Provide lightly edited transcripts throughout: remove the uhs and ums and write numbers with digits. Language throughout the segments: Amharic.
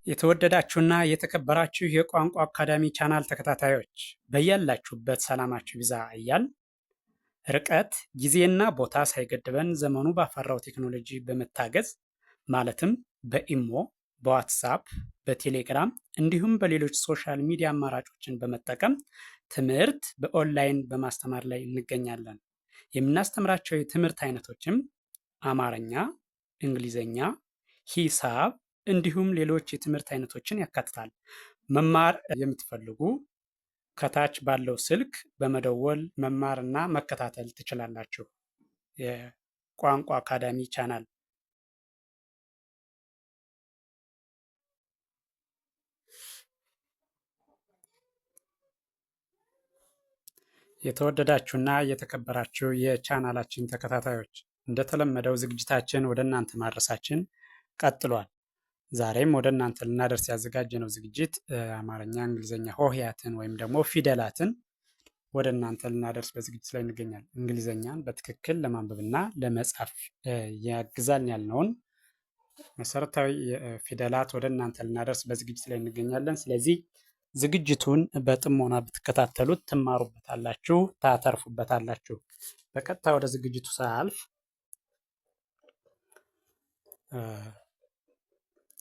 የተወደዳችሁና የተከበራችሁ የቋንቋ አካዳሚ ቻናል ተከታታዮች በያላችሁበት ሰላማችሁ ይብዛ እያል ርቀት ጊዜና ቦታ ሳይገድበን ዘመኑ ባፈራው ቴክኖሎጂ በመታገዝ ማለትም በኢሞ፣ በዋትሳፕ፣ በቴሌግራም እንዲሁም በሌሎች ሶሻል ሚዲያ አማራጮችን በመጠቀም ትምህርት በኦንላይን በማስተማር ላይ እንገኛለን። የምናስተምራቸው የትምህርት አይነቶችም አማርኛ፣ እንግሊዘኛ፣ ሂሳብ እንዲሁም ሌሎች የትምህርት አይነቶችን ያካትታል። መማር የምትፈልጉ ከታች ባለው ስልክ በመደወል መማርና መከታተል ትችላላችሁ። የቋንቋ አካዳሚ ቻናል የተወደዳችሁና የተከበራችሁ የቻናላችን ተከታታዮች እንደተለመደው ዝግጅታችን ወደ እናንተ ማድረሳችን ቀጥሏል። ዛሬም ወደ እናንተ ልናደርስ ያዘጋጀነው ዝግጅት አማርኛ፣ እንግሊዘኛ ሆሄያትን ወይም ደግሞ ፊደላትን ወደ እናንተ ልናደርስ በዝግጅት ላይ እንገኛለን። እንግሊዘኛን በትክክል ለማንበብና ለመጻፍ ያግዛል ያልነውን መሰረታዊ ፊደላት ወደ እናንተ ልናደርስ በዝግጅት ላይ እንገኛለን። ስለዚህ ዝግጅቱን በጥሞና ብትከታተሉት ትማሩበታላችሁ፣ ታተርፉበታላችሁ። በቀጥታ ወደ ዝግጅቱ ሳያልፍ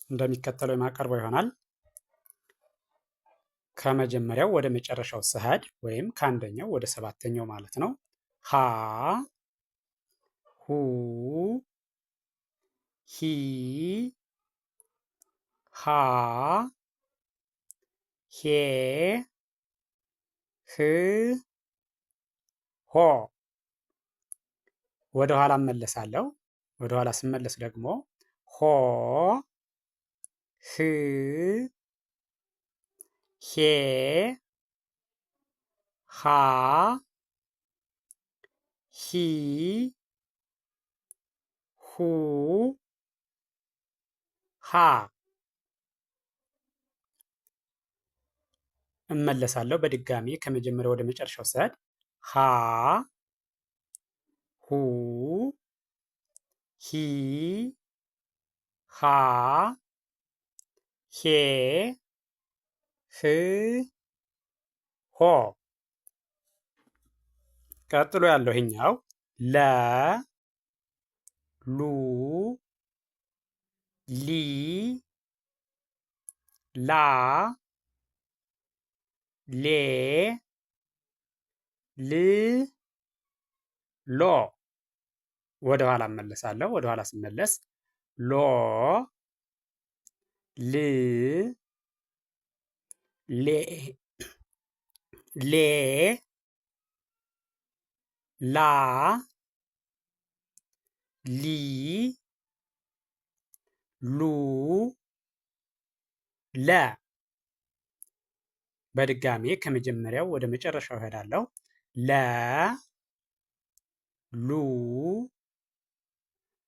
እንደሚከተለው የማቀርበው ይሆናል። ከመጀመሪያው ወደ መጨረሻው ስሄድ ወይም ከአንደኛው ወደ ሰባተኛው ማለት ነው። ሀ፣ ሁ፣ ሂ፣ ሃ፣ ሄ፣ ህ፣ ሆ። ወደ ኋላ እመለሳለሁ። ወደ ኋላ ስመለስ ደግሞ ሆ፣ ህ፣ ሄ፣ ሃ፣ ሂ፣ ሁ፣ ሃ። እመለሳለሁ በድጋሚ ከመጀመሪያው ወደ መጨረሻው ስሄድ ሀ፣ ሁ፣ ሂ፣ ሃ፣ ሄ፣ ህ፣ ሆ። ቀጥሎ ያለው ይሄኛው ለ፣ ሉ፣ ሊ፣ ላ፣ ሌ፣ ል፣ ሎ። ወደ ኋላ እመለሳለሁ። ወደ ኋላ ስመለስ ሎ፣ ል፣ ሌ፣ ሌ፣ ላ፣ ሊ፣ ሉ፣ ለ። በድጋሜ ከመጀመሪያው ወደ መጨረሻው እሄዳለሁ። ለ፣ ሉ፣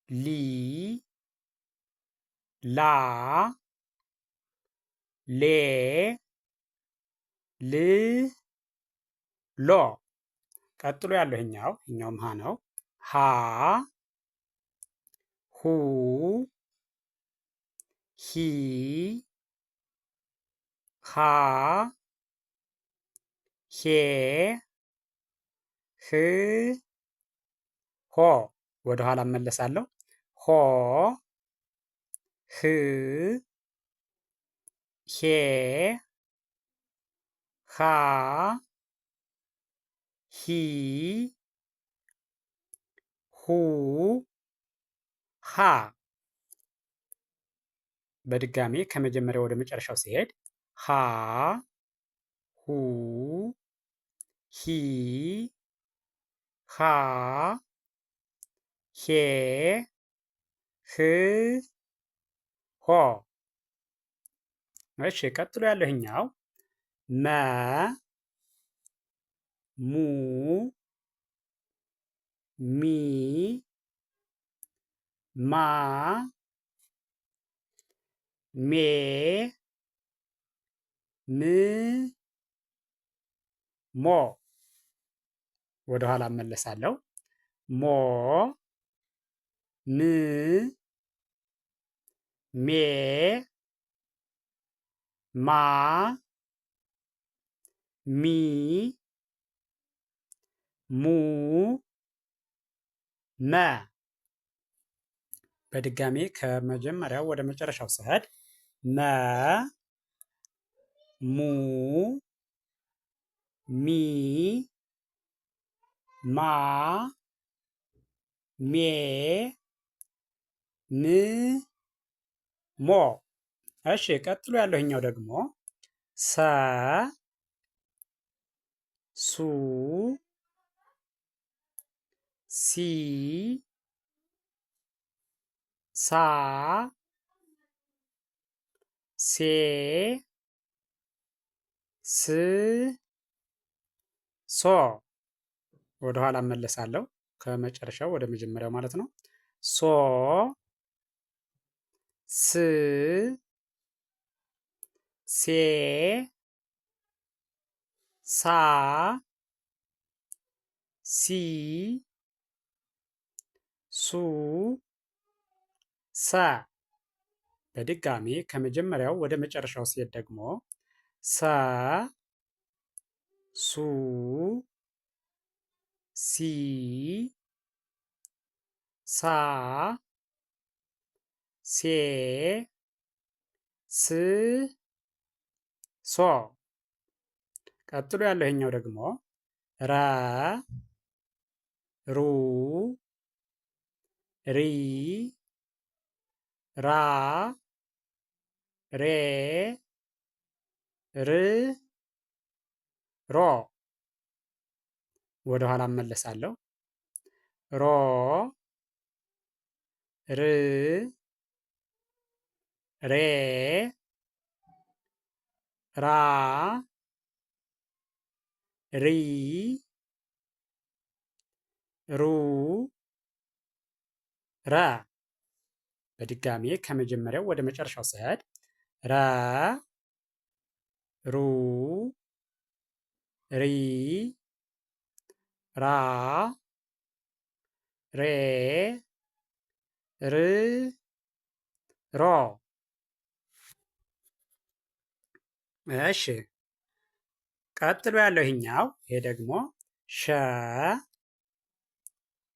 ሊ፣ ላ፣ ሌ፣ ል፣ ሎ። ቀጥሎ ያለው ይሄኛውም ሀ ነው። ሀ፣ ሁ፣ ሂ፣ ሃ፣ ሄ፣ ህ፣ ሆ። ወደ ኋላ እመለሳለሁ። ሆ፣ ህ፣ ሄ፣ ሃ፣ ሂ፣ ሁ፣ ሃ። በድጋሚ ከመጀመሪያው ወደ መጨረሻው ሲሄድ ሀ፣ ሁ፣ ሂ፣ ሃ፣ ሄ፣ ህ፣ ሆ። እሺ፣ ቀጥሎ ያለው ይሄኛው መ፣ ሙ፣ ሚ፣ ማ፣ ሜ፣ ም፣ ሞ። ወደ ኋላ እመለሳለሁ። ሞ፣ ም፣ ሜ፣ ማ ሚ ሙ መ። በድጋሜ ከመጀመሪያው ወደ መጨረሻው ስሄድ መ ሙ ሚ ማ ሜ ም ሞ። እሺ ቀጥሎ ያለው ይኸኛው ደግሞ ሰ ሱ ሲ ሳ ሴ ስ ሶ። ወደኋላ እመለሳለሁ ከመጨረሻው ወደ መጀመሪያው ማለት ነው። ሶ ስ ሴ ሳ ሲ ሱ ሰ። በድጋሚ ከመጀመሪያው ወደ መጨረሻው ሲሄድ ደግሞ ሰ ሱ ሲ ሳ ሴ ስ ሶ። ቀጥሎ ያለው ይሄኛው ደግሞ ረ ሩ ሪ ራ ሬ ር ሮ። ወደ ኋላ እመለሳለሁ። ሮ ር ሬ ራ ሪ ሩ ረ። በድጋሜ ከመጀመሪያው ወደ መጨረሻው ስሄድ ረ ሩ ሪ ራ ሬ ር ሮ። እሺ ቀጥሎ ያለው ይሄኛው ይሄ ደግሞ ሸ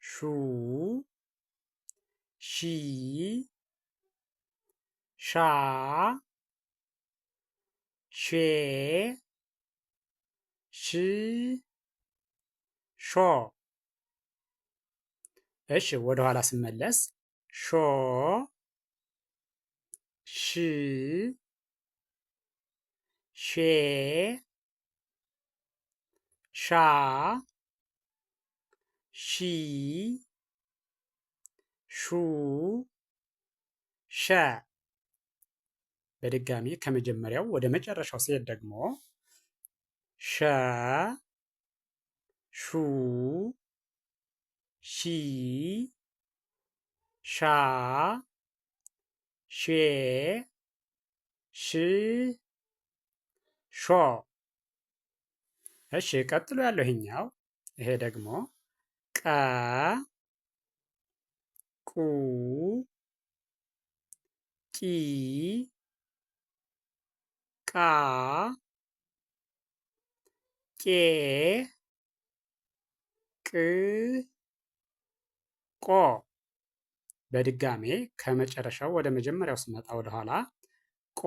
ሹ ሺ ሻ ሼ ሽ ሾ። እሺ ወደ ኋላ ስመለስ ሾ ሽ ሼ ሻ ሺ ሹ ሸ። በድጋሚ ከመጀመሪያው ወደ መጨረሻው ሲሄድ ደግሞ ሸ ሹ ሺ ሻ ሼ ሽ ሾ። እሺ ቀጥሎ ያለው ይሄኛው ይሄ ደግሞ ቀ ቁ ቂ ቃ ቄ ቅ ቆ። በድጋሜ ከመጨረሻው ወደ መጀመሪያው ስመጣ ወደኋላ ቆ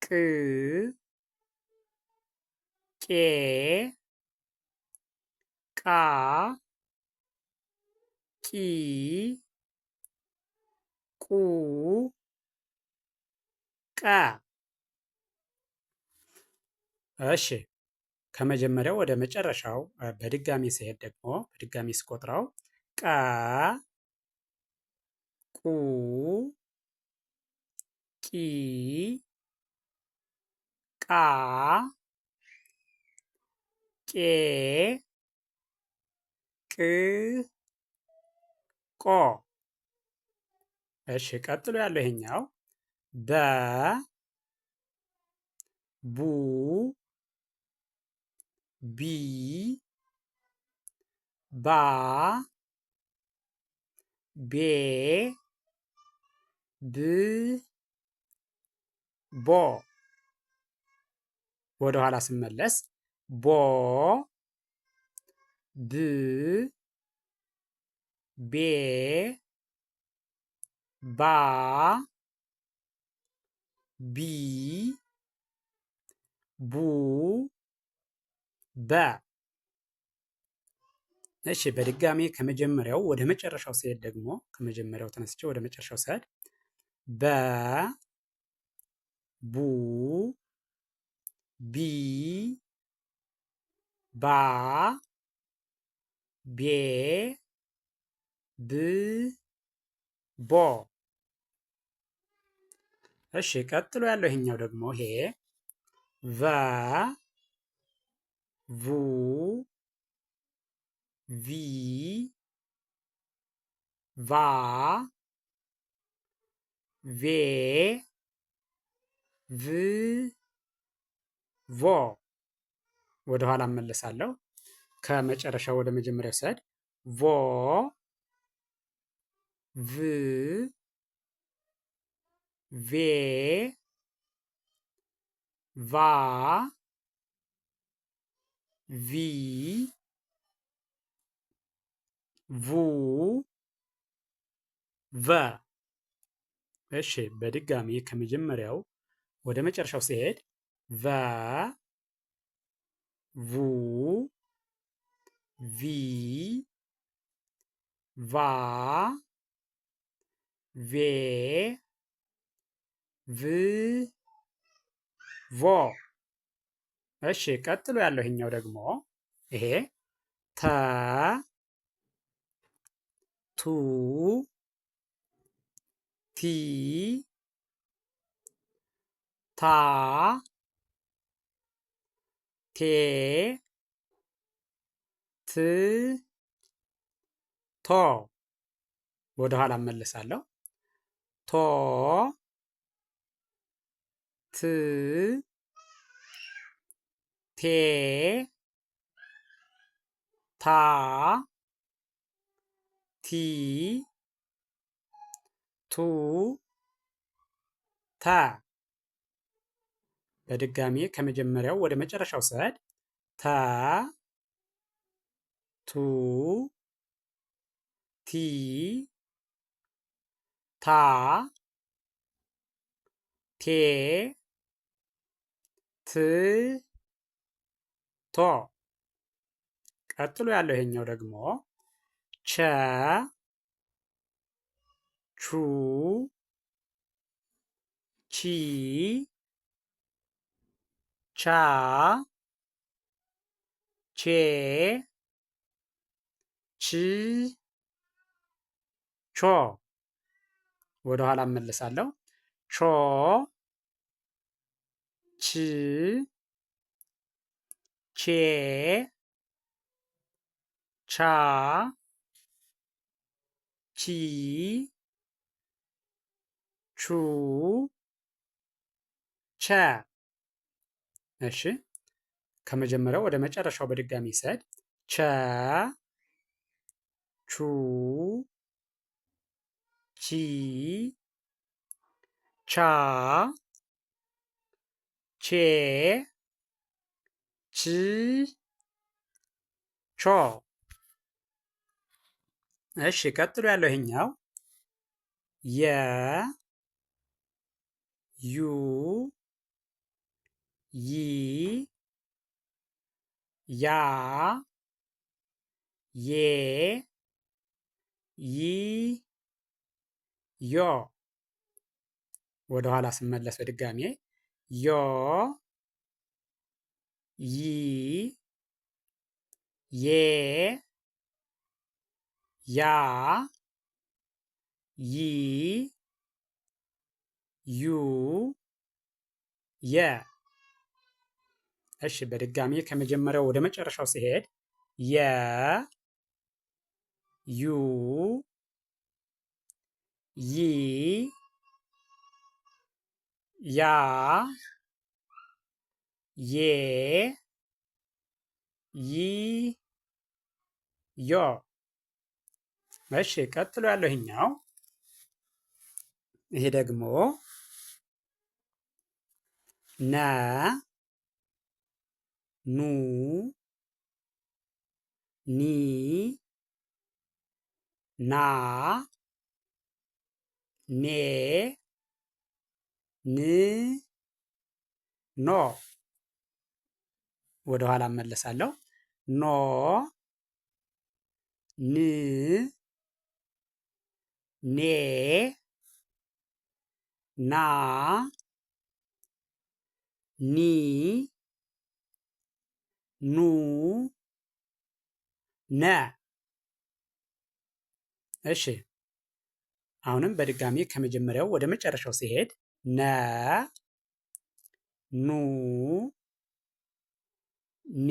ቅ ቄ ቃ ቂ ቁ ቀ። እሺ ከመጀመሪያው ወደ መጨረሻው በድጋሚ ሲሄድ ደግሞ በድጋሚ ስቆጥረው ቀ ቁ ቂ ቃ ቄ ቅ ቆ። እሺ ቀጥሎ ያለው ይሄኛው በ ቡ ቢ ባ ቤ ብ ቦ ወደ ኋላ ስመለስ ቦ ብ ቤ ባ ቢ ቡ በ። እሺ በድጋሚ ከመጀመሪያው ወደ መጨረሻው ሲሄድ ደግሞ ከመጀመሪያው ተነስቼ ወደ መጨረሻው ሲሄድ በ ቡ ቢ ባ ቤ ብ ቦ። እሺ ቀጥሎ ያለው ይሄኛው ደግሞ ይሄ ቨ ቡ ቪ ቫ ቬ ቭ ቮ። ወደ ኋላ እመለሳለሁ። ከመጨረሻው ወደ መጀመሪያው ስሄድ ቮ ቭ ቬ ቫ ቪ ቡ ቨ። እሺ በድጋሚ ከመጀመሪያው ወደ መጨረሻው ሲሄድ ቨ ቡ ቪ ቫ ቬ ቭ ቮ። እሺ ቀጥሎ ያለው ይሄኛው ደግሞ ይሄ ተ ቱ ቲ ታ ቴ ት ቶ። ወደ ኋላ እመለሳለሁ። ቶ ት ቴ ታ ቲ ቱ ተ። በድጋሚ ከመጀመሪያው ወደ መጨረሻው ስሄድ ተ ቱ ቲ ታ ቴ ት ቶ። ቀጥሎ ያለው ይሄኛው ደግሞ ቸ ቹ ቺ ቻ ቼ ች ቾ። ወደ ኋላ እመለሳለሁ። ቾ ች ቼ ቻ ቺ ቹ ቸ። እሺ ከመጀመሪያው ወደ መጨረሻው በድጋሚ ስሄድ ቸ ቹ ቺ ቻ ቼ ች ቾ። እሺ ቀጥሎ ያለው ይሄኛው የ ዩ ይ ያ ዬ ይ ዮ። ወደ ኋላ ስመለስ በድጋሜ ዮ ይ ዬ ያ ይ ዩ የ። እሺ በድጋሚ ከመጀመሪያው ወደ መጨረሻው ሲሄድ የ ዩ ይ ያ ዬ ይ ዮ። እሺ ቀጥሎ ያለው ይሄኛው ይሄ ደግሞ ነ ኑ ኒ ና ኔ ን ኖ። ወደ ኋላ እመለሳለሁ። ኖ ን ኔ ና ኒ ኑ ነ። እሺ አሁንም በድጋሚ ከመጀመሪያው ወደ መጨረሻው ሲሄድ ነ ኑ ኒ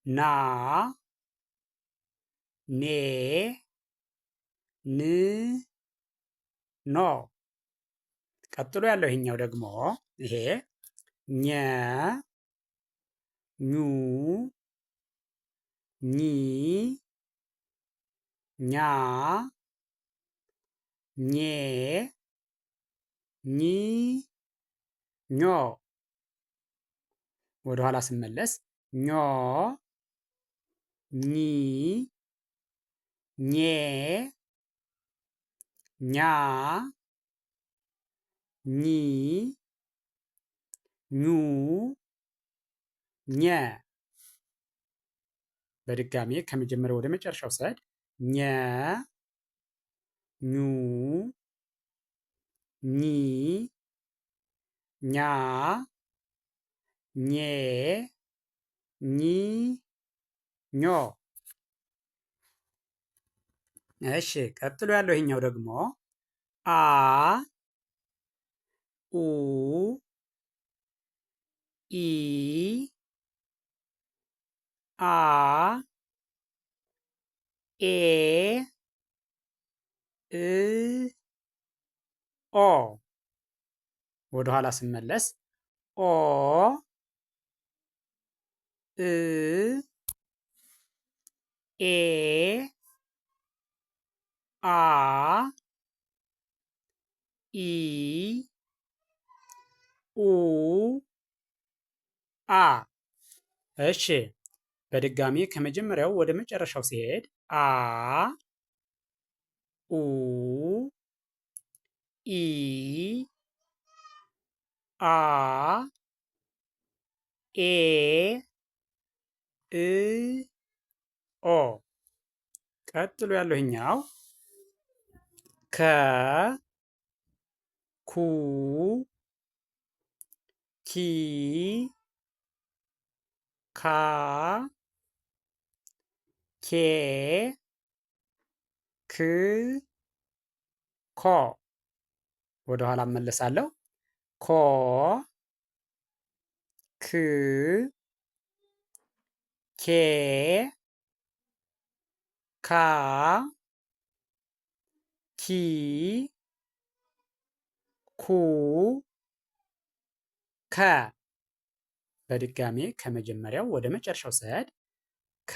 ና ኔ ን ኖ። ቀጥሎ ያለው ይሄኛው ደግሞ ይሄ ኘ ኙ ኚ ኛ ኜ ኚ ኞ። ወደ ኋላ ስመለስ ኞ ኚ ኜ ኛ ኚ ኙ ኘ። በድጋሚ ከመጀመሪያው ወደ መጨረሻው ስሄድ ኘ ኙ ኚ ኛ ኜ ኚ ኞ። እሺ ቀጥሎ ያለው ይሄኛው ደግሞ አ ኡ ኢ አ ኤ እ ኦ። ወደ ኋላ ስመለስ ኦ እ ኤ አ ኢ ኡ አ። እሺ በድጋሚ ከመጀመሪያው ወደ መጨረሻው ሲሄድ አ ኡ ኢ አ ኤ እ ኦ። ቀጥሎ ያለው ይሄኛው ከ ኩ ኪ ካ ኬ ክ ኮ። ወደ ኋላ እመለሳለሁ። ኮ ክ ኬ ካ ኪ ኩ ከ። በድጋሚ ከመጀመሪያው ወደ መጨረሻው ስሄድ ከ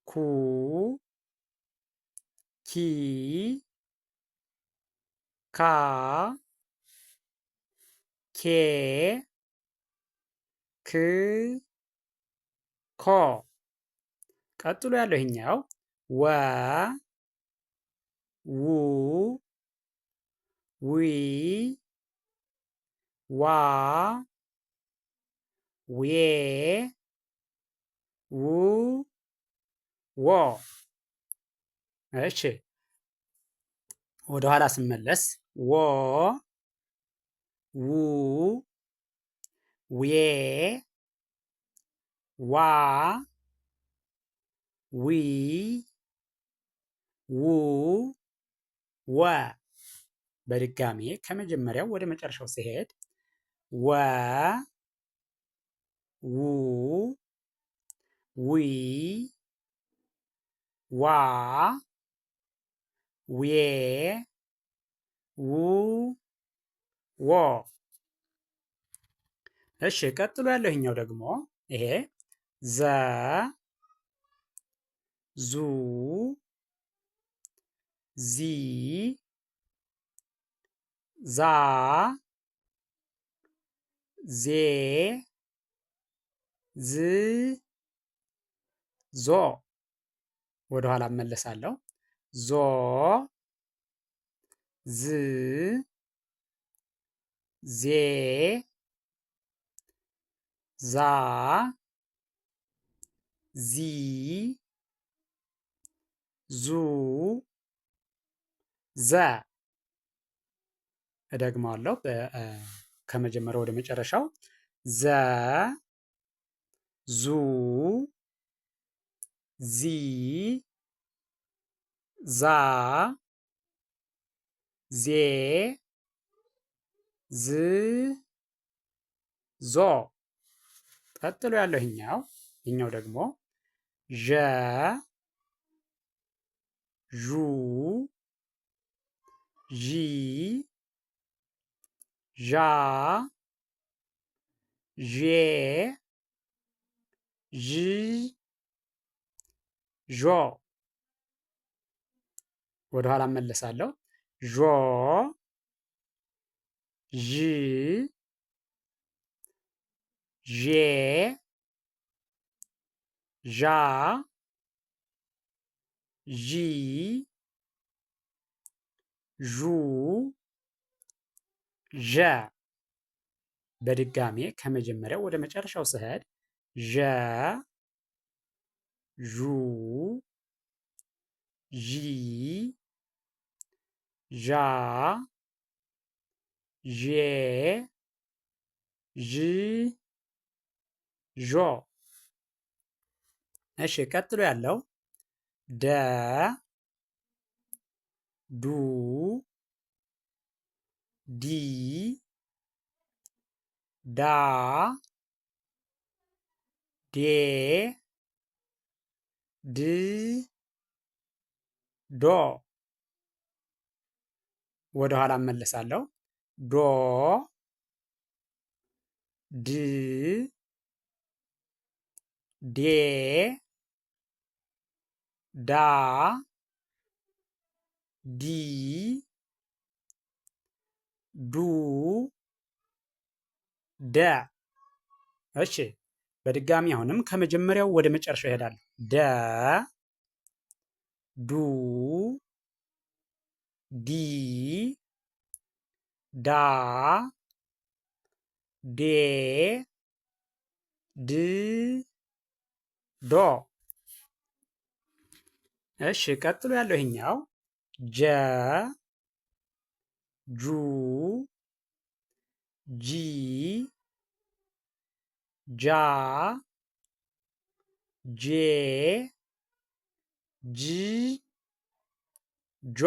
ኩ ኪ ካ ኬ ክ ኮ። ቀጥሎ ያለው ይሄኛው ወ ው ዊ ዋ ዌ ው ዎ። እሺ ወደ ኋላ ስመለስ ወ ው ዌ ዋ ዊ ው ወ። በድጋሚ ከመጀመሪያው ወደ መጨረሻው ሲሄድ ወ ው ዊ ዋ ዌ ው ዎ። እሺ ቀጥሎ ያለው ይሄኛው ደግሞ ይሄ ዘ ዙ ዚ ዛ ዜ ዝ ዞ ወደ ኋላ እመለሳለሁ። ዞ ዝ ዜ ዛ ዚ ዙ ዘ እደግመዋለሁ ከመጀመሪያው ወደ መጨረሻው ዘ ዙ ዚ ዛ ዜ ዝ ዞ። ቀጥሎ ያለው ይሄኛው ደግሞ ዠ ዡ ዢ ዣ ዤ ዥ ዦ ወደ ኋላ እመለሳለሁ። ዦ ዥ ዤ ዣ ዢ ዡ ዠ። በድጋሜ ከመጀመሪያው ወደ መጨረሻው ስሄድ ዠ ዡ ዢ ዣ ዤ ዥ ዦ። እሺ ቀጥሎ ያለው ደ ዱ ዲ ዳ ዴ ድ ዶ ወደ ኋላ እመለሳለሁ። ዶ ድ ዴ ዳ ዲ ዱ ደ። እሺ በድጋሚ አሁንም ከመጀመሪያው ወደ መጨረሻው ይሄዳል። ደ ዱ ዲ ዳ ዴ ድ ዶ። እሺ ቀጥሎ ያለው ይሄኛው ጀ ጁ ጂ ጃ ጄ ጂ ጆ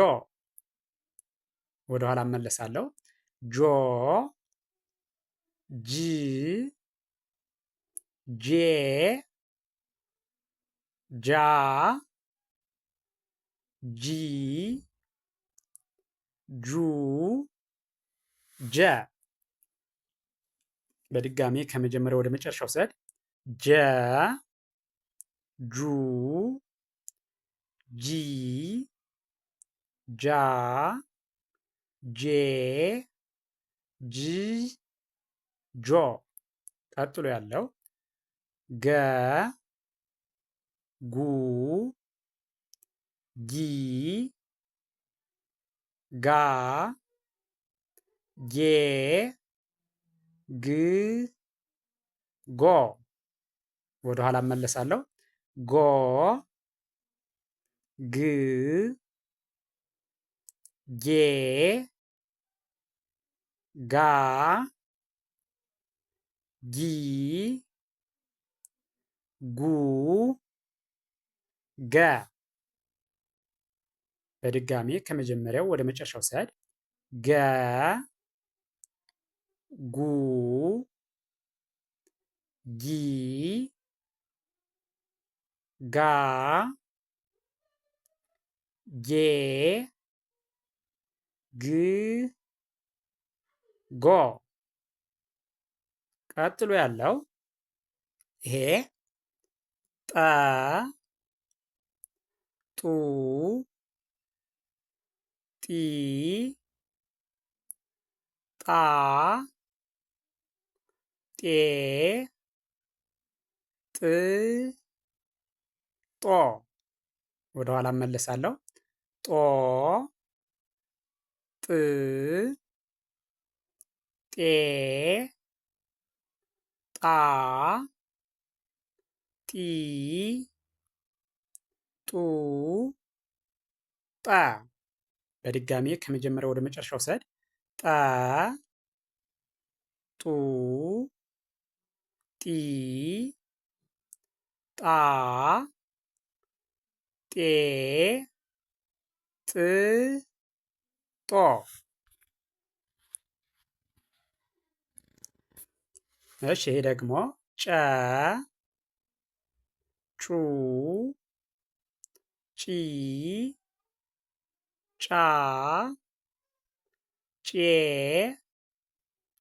ወደ ኋላ እመለሳለሁ። ጆ ጂ ጄ ጃ ጂ ጁ ጀ። በድጋሚ ከመጀመሪያው ወደ መጨረሻው ስሄድ ጀ ጁ ጂ ጃ ጄ ጂ ጆ። ቀጥሎ ያለው ገ ጉ ጊ ጋ ጌ ግ ጎ ወደ ኋላ እመለሳለሁ። ጎ ግ ጌ ጋ ጊ ጉ ገ። በድጋሚ ከመጀመሪያው ወደ መጨረሻው ስሄድ ገ ጉ ጊ ጋ ጌ ግ ጎ። ቀጥሎ ያለው ይሄ ጠ ጡ ጢ ጣ ጤ ጥ ጦ ወደ ኋላ እመለሳለሁ። ጦ ጥ ጤ ጣ ጢ ጡ ጠ በድጋሚ ከመጀመሪያው ወደ መጨረሻው ሰድ ጠ ጡ ጢ ጣ ጤ ጥ ጦ እሺ ይሄ ደግሞ ጨ ጩ ጪ ጫ ጬ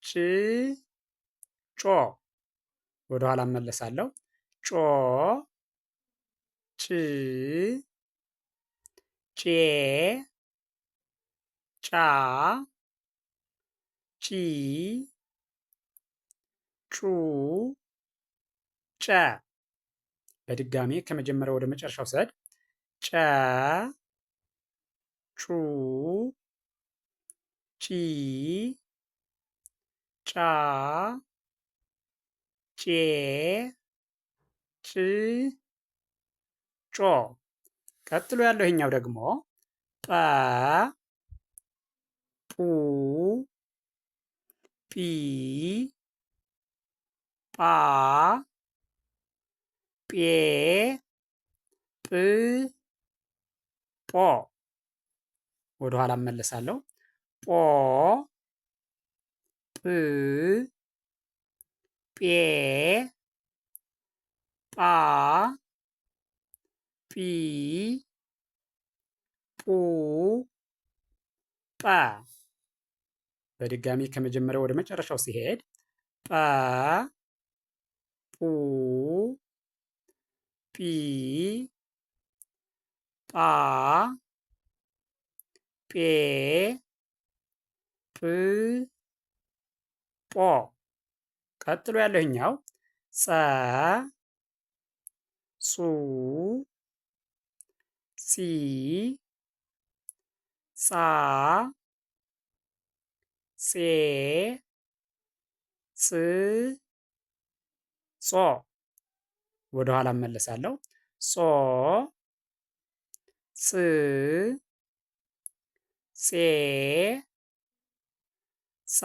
ጭ ጮ ወደ ኋላ እመለሳለሁ። ጮ ጭ ጬ ጫ ጪ ጩ ጨ በድጋሚ ከመጀመሪያው ወደ መጨረሻው ሰድ ጨ ጩ ጪ ጫ ጬ ጭ ጮ ቀጥሎ ያለው ይሄኛው ደግሞ ጠ ጡ ጲ ጳ ጴ ጵ ጶ ወደ ኋላ እመለሳለሁ። ጶ ጵ ጴ ጳ ጲ ጱ ጰ በድጋሚ ከመጀመሪያው ወደ መጨረሻው ሲሄድ ጰ ጱ ጲ ጳ ጴ ጵ ጶ ቀጥሎ ያለው ይኸኛው ጸ ጹ ጺ ጻ ጼ ጽ ጾ ወደ ኋላ እመለሳለሁ። ጾ ጽ ጼ ጻ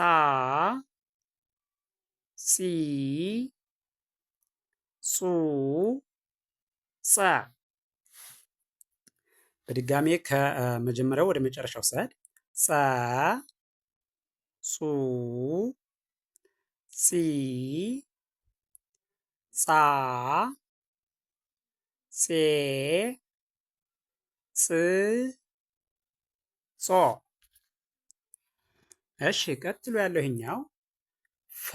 ጺ ጹ ጸ በድጋሜ ከመጀመሪያው ወደ መጨረሻው ሰድ ጸ ጹ ጺ ጻ ጼ ጽ ጾ እሺ ቀጥሎ ያለው ይሄኛው ፈ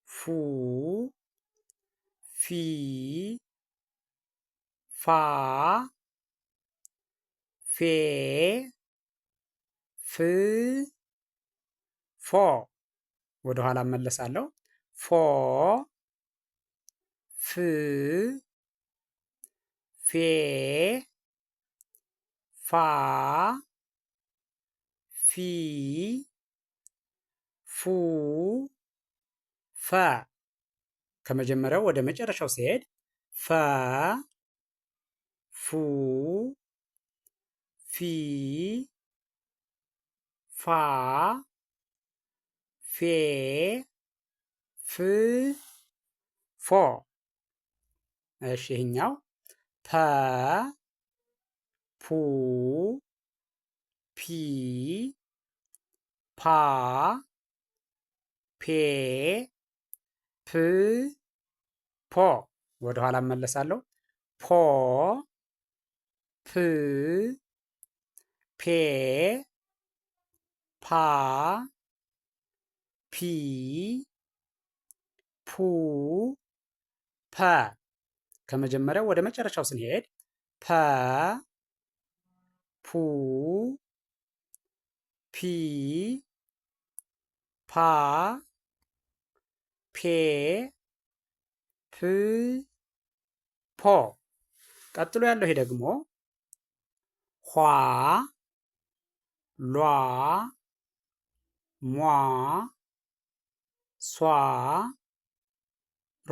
ፉ ፊ ፋ ፌ ፍ ፎ ወደ ኋላ እመለሳለሁ። ፎ ፍ ፌ ፋ ፊ ፉ ፈ ከመጀመሪያው ወደ መጨረሻው ሲሄድ ፈ ፉ ፊ ፋ ፌ ፍ ፎ እሺ ይሄኛው ፐ ፑ ፒ ፓ ፔ ፕ ፖ ወደ ኋላ እመለሳለሁ። ፖ ፕ ፔ ፓ ፒ ፑ ፐ ከመጀመሪያው ወደ መጨረሻው ስንሄድ ፐ ፑ ፒ ፓ ፔ ፕ ፖ። ቀጥሎ ያለው ይሄ ደግሞ ኋ ሏ ሟ ሷ ሯ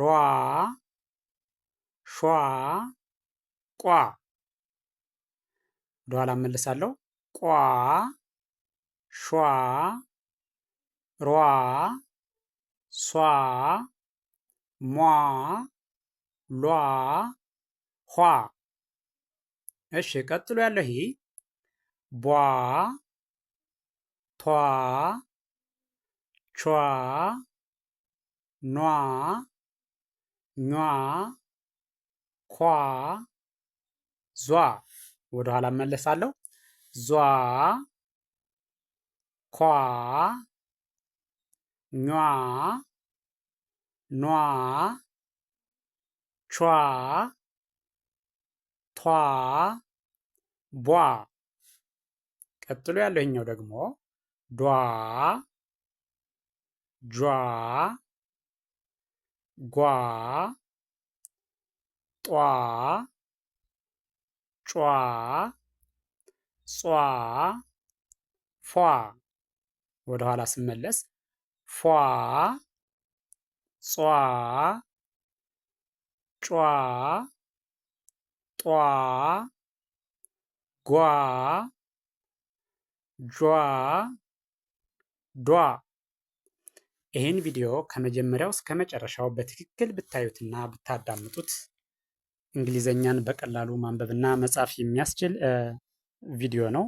ሿ ቋ። ወደኋላ እመልሳለሁ። ቋ ሿ ሯ ሷ ሟ ሏ ኋ። እሺ ቀጥሎ ያለው ይሄ ቧ ቷ ቿ ኗ ኟ ኳ ዟ። ወደኋላ እመለሳለሁ። ዟ ኳ ኟ ኗ ቿ ቷ ቧ። ቀጥሎ ያለው ይሄኛው ደግሞ ዷ ጇ ጓ ጧ ጯ ጿ ፏ። ወደኋላ ስመለስ ፏ ጿ ጯ ጧ ጓ ጇ ዷ። ይህን ቪዲዮ ከመጀመሪያው እስከ መጨረሻው በትክክል ብታዩትና ብታዳምጡት እንግሊዘኛን በቀላሉ ማንበብና መጻፍ የሚያስችል ቪዲዮ ነው።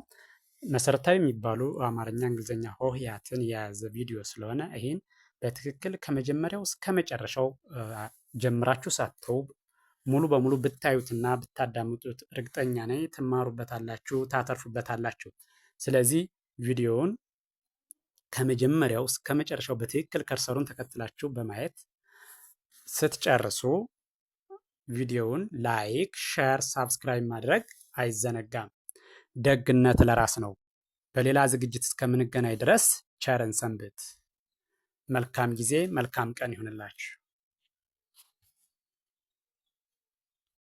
መሰረታዊ የሚባሉ አማርኛ፣ እንግሊዘኛ ሆሄያትን የያዘ ቪዲዮ ስለሆነ ይህን በትክክል ከመጀመሪያው እስከ መጨረሻው ጀምራችሁ ሳትተው ሙሉ በሙሉ ብታዩትና ብታዳምጡት እርግጠኛ ነኝ ትማሩበታላችሁ፣ ታተርፉበታላችሁ። ስለዚህ ቪዲዮውን ከመጀመሪያው እስከ መጨረሻው በትክክል ከርሰሩን ተከትላችሁ በማየት ስትጨርሱ ቪዲዮውን ላይክ፣ ሼር፣ ሳብስክራይብ ማድረግ አይዘነጋም። ደግነት ለራስ ነው። በሌላ ዝግጅት እስከምንገናኝ ድረስ ቸርን ሰንብት። መልካም ጊዜ፣ መልካም ቀን ይሁንላችሁ።